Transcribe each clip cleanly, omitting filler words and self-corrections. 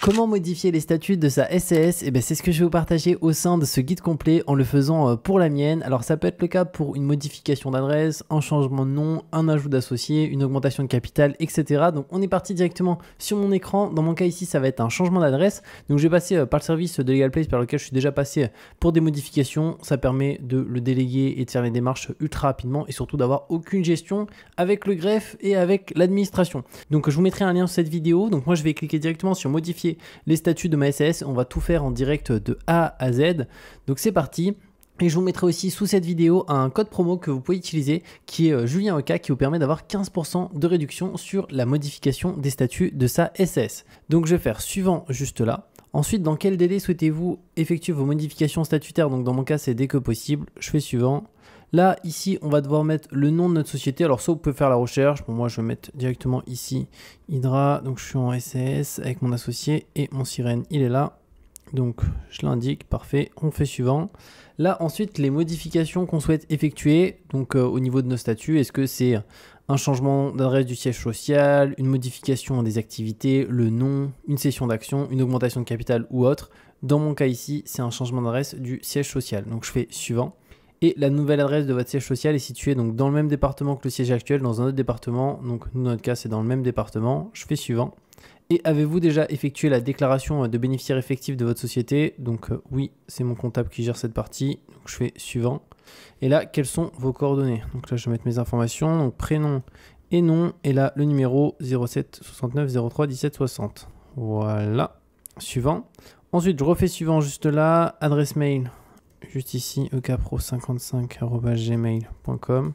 Comment modifier les statuts de sa SAS? C'est ce que je vais vous partager au sein de ce guide complet en le faisant pour la mienne. Alors ça peut être le cas pour une modification d'adresse, un changement de nom, un ajout d'associé, une augmentation de capital, etc. Donc on est parti directement sur mon écran. Dans mon cas ici, ça va être un changement d'adresse. Donc je vais passer par le service de Legal Place par lequel je suis déjà passé pour des modifications. Ça permet de le déléguer et de faire les démarches ultra rapidement et surtout d'avoir aucune gestion avec le greffe et avec l'administration. Donc je vous mettrai un lien sur cette vidéo. Donc moi je vais cliquer directement sur modifier les statuts de ma SAS, on va tout faire en direct de A à Z. Donc c'est parti. Et je vous mettrai aussi sous cette vidéo un code promo que vous pouvez utiliser qui est Julien Oka qui vous permet d'avoir 15% de réduction sur la modification des statuts de sa SAS. Donc je vais faire suivant juste là. Ensuite, dans quel délai souhaitez-vous effectuer vos modifications statutaires? Donc dans mon cas, c'est dès que possible. Je fais suivant. Là, ici, on va devoir mettre le nom de notre société. Alors, soit vous pouvez faire la recherche. Pour moi, je vais mettre directement ici Hydra. Donc, je suis en SAS avec mon associé et mon sirène, il est là. Donc, je l'indique. Parfait. On fait suivant. Là, ensuite, les modifications qu'on souhaite effectuer. Donc, au niveau de nos statuts, est-ce que c'est un changement d'adresse du siège social, une modification des activités, le nom, une cession d'action, une augmentation de capital ou autre? Dans mon cas ici, c'est un changement d'adresse du siège social. Donc, je fais suivant. Et la nouvelle adresse de votre siège social est située donc dans le même département que le siège actuel, dans un autre département. Donc nous, dans notre cas, c'est dans le même département. Je fais suivant. Et avez-vous déjà effectué la déclaration de bénéficiaire effectif de votre société? Donc oui, c'est mon comptable qui gère cette partie. Donc je fais suivant. Et là, quelles sont vos coordonnées? Donc là, je vais mettre mes informations. Donc prénom et nom. Et là, le numéro 07 69 03 17 60. Voilà. Suivant. Ensuite, je refais suivant juste là. Adresse mail. Juste ici, ekpro55@gmail.com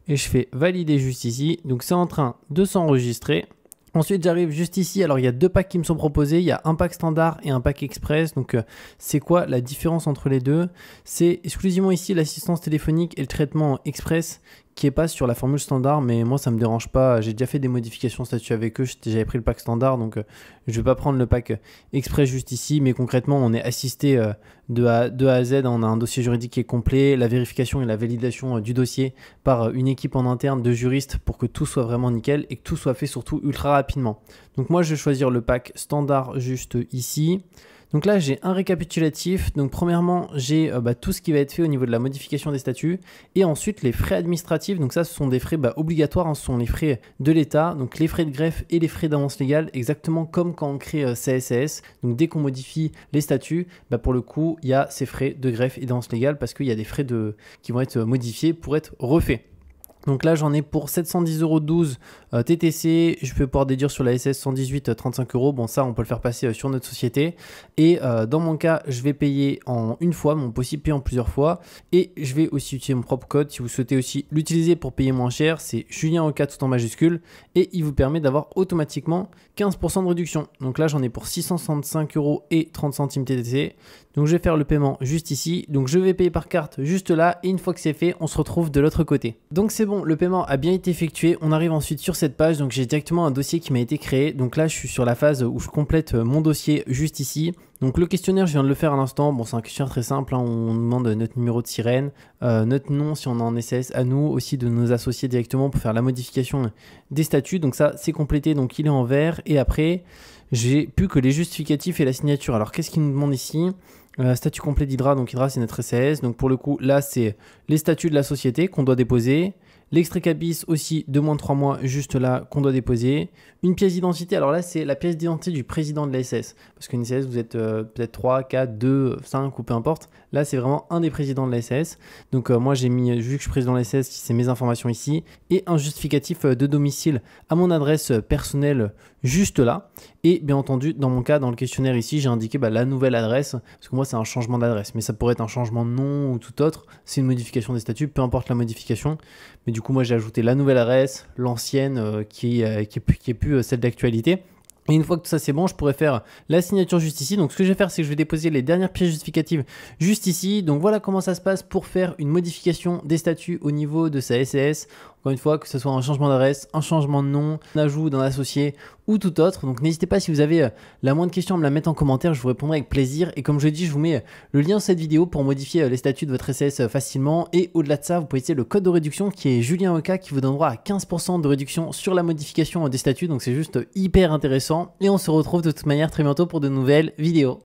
et je fais valider juste ici. Donc c'est en train de s'enregistrer. Ensuite, j'arrive juste ici. Alors, il y a deux packs qui me sont proposés. Il y a un pack standard et un pack express. Donc, c'est quoi la différence entre les deux? C'est exclusivement ici l'assistance téléphonique et le traitement express qui est pas sur la formule standard, mais moi ça me dérange pas. J'ai déjà fait des modifications statut avec eux, j'avais pris le pack standard, donc je vais pas prendre le pack express juste ici, mais concrètement on est assisté de A à Z, on a un dossier juridique qui est complet, la vérification et la validation du dossier par une équipe en interne de juristes pour que tout soit vraiment nickel et que tout soit fait surtout ultra rapidement. Donc moi je vais choisir le pack standard juste ici. Donc là, j'ai un récapitulatif. Donc premièrement, j'ai tout ce qui va être fait au niveau de la modification des statuts. Et ensuite, les frais administratifs. Donc ça, ce sont des frais obligatoires. Ce sont les frais de l'État. Donc les frais de greffe et les frais d'avance légale. Exactement comme quand on crée sa SAS. Donc dès qu'on modifie les statuts, pour le coup, il y a ces frais de greffe et d'avance légale parce qu'il y a des frais qui vont être modifiés pour être refaits. Donc là, j'en ai pour 710,12 € TTC. Je peux pouvoir déduire sur la SS 118 35 €. Bon, ça, on peut le faire passer sur notre société. Et dans mon cas, je vais payer en une fois, mais on peut aussi payer en plusieurs fois. Et je vais aussi utiliser mon propre code. Si vous souhaitez aussi l'utiliser pour payer moins cher, c'est Julien Oka tout en majuscule. Et il vous permet d'avoir automatiquement 15% de réduction. Donc là, j'en ai pour 665,30 € TTC. Donc je vais faire le paiement juste ici. Donc je vais payer par carte juste là. Et une fois que c'est fait, on se retrouve de l'autre côté. Donc c'est bon, le paiement a bien été effectué. On arrive ensuite sur cette page. Donc j'ai directement un dossier qui m'a été créé. Donc là, je suis sur la phase où je complète mon dossier juste ici. Donc le questionnaire, je viens de le faire à l'instant. Bon, c'est un questionnaire très simple, hein. On demande notre numéro de sirène, notre nom si on est en SAS, à nous aussi de nous associer directement pour faire la modification des statuts. Donc ça, c'est complété, donc il est en vert. Et après, j'ai plus que les justificatifs et la signature. Alors qu'est-ce qu'il nous demande ici? Statut complet d'Hydra, donc Hydra c'est notre SAS, donc pour le coup là c'est les statuts de la société qu'on doit déposer, l'extrait cabis aussi de moins de 3 mois juste là qu'on doit déposer, une pièce d'identité, alors là c'est la pièce d'identité du président de la SAS, parce qu'une SAS vous êtes peut-être 3, 4, 2, 5 ou peu importe, là c'est vraiment un des présidents de la SAS, donc moi j'ai mis, vu que je suis président de la SAS, c'est mes informations ici, et un justificatif de domicile à mon adresse personnelle juste là, et bien entendu dans mon cas dans le questionnaire ici j'ai indiqué la nouvelle adresse, parce que moi c'est un changement d'adresse, mais ça pourrait être un changement de nom ou tout autre, c'est une modification des statuts, peu importe la modification, mais du coup moi j'ai ajouté la nouvelle adresse, l'ancienne qui est plus celle d'actualité. Et une fois que tout ça c'est bon, je pourrais faire la signature juste ici. Donc ce que je vais faire, c'est que je vais déposer les dernières pièces justificatives juste ici. Donc voilà comment ça se passe pour faire une modification des statuts au niveau de sa SAS. Encore une fois, que ce soit un changement d'adresse, un changement de nom, un ajout d'un associé ou tout autre. Donc n'hésitez pas, si vous avez la moindre question, à me la mettre en commentaire, je vous répondrai avec plaisir. Et comme je dis, je vous mets le lien de cette vidéo pour modifier les statuts de votre SAS facilement. Et au-delà de ça, vous pouvez utiliser le code de réduction qui est JulienOK, qui vous donnera à 15% de réduction sur la modification des statuts. Donc c'est juste hyper intéressant. Et on se retrouve de toute manière très bientôt pour de nouvelles vidéos.